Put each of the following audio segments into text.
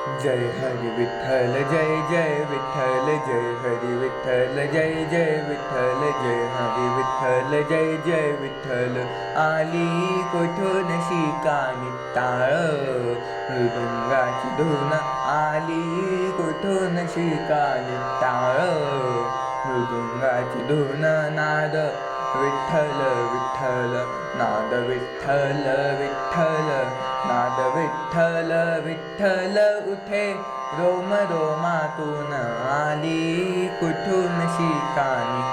जय हरी विठ्ठल जय जय विठ्ठल जय हरी विठ्ठल जय जय विठ्ठल जय हरी विठ्ठल जय जय विठ्ठल आली कुठून शिका नित्ताळ मृदुंगाची धून आली कुठून शिका नित्ताळ मृदुंगाची धून नाद विठ्ठल विठ्ठल नाद विठ्ठल विठ्ठल नाद विठ्ठल विठ्ठल उठे रोम रोमातून आली कुठून शिकानी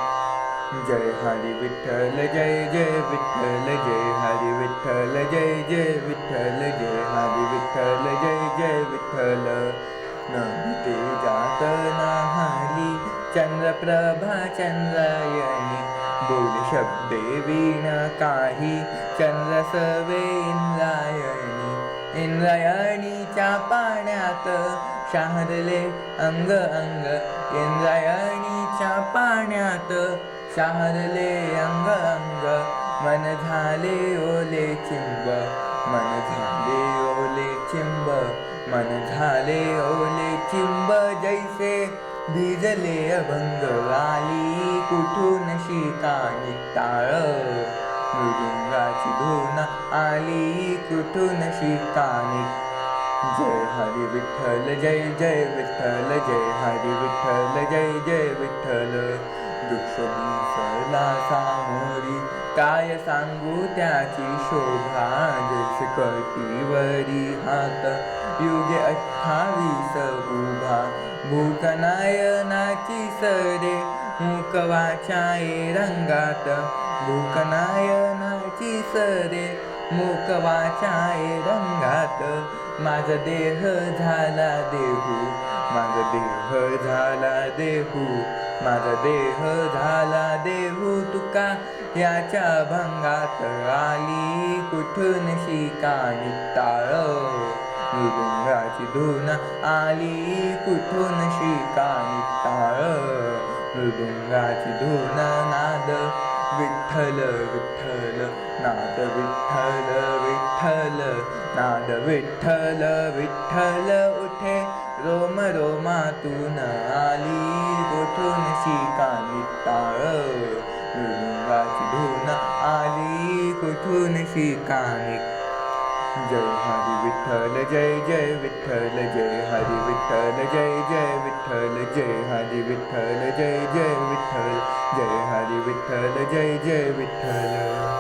जय हरी विठ्ठल जय जय विठ्ठल जय हरी विठ्ठल जय जय विठ्ठल जय हरी विठ्ठल जय जय विठ्ठल नमते जात नाहली चंद्रप्रभा चंद्रायणी बोल शब्दे वीण काही चंद्रसवे इंद्रायणीच्या पाण्यात शहारले अंग अंग इंद्रायणीच्या पाण्यात शहारले अंग अंग मन झाले ओले चिंब मन झाले ओले चिंब मन झाले ओले चिंब जैसे भिजले अभंग आली कुठून शिका नित्ताळ मृदुंगाची धून आली कुठून शिका जय हरी विठ्ठल जय जय विठ्ठल जय हरी विठ्ठल जय जय विठ्ठल वृक्ष दिसला सामोरी काय सांगू त्याची शोभा जैसे कटीवरी हात युगे 28 उभा भूकनायनाची सरे मुकवाच्या रंगात भूकनायनाची सरे मुकवाच्या रंगात माझा देह झाला देहू माझा देह झाला देहू माझा देह झाला देहू तुका याच्या भंगात आली कुठून शिका नित्ताळ मृदुंगाची धून आली कुठून शिका नित्ताळ मृदुंगाची धून नाद विठ्ठल विठ्ठल नाद विठ्ठल विठ्ठल नाद विठ्ठल विठ्ठल उठे रोम रोमातून आली कुठून शिका नित्ताळ मृदुंगाची धून आली कुठून शिका जय हरी विठ्ठल जय जय विठ्ठल जय हरी विठ्ठल जय जय विठ्ठल जय हरी विठ्ठल जय जय विठ्ठल जय हरी विठ्ठल जय जय विठ्ठल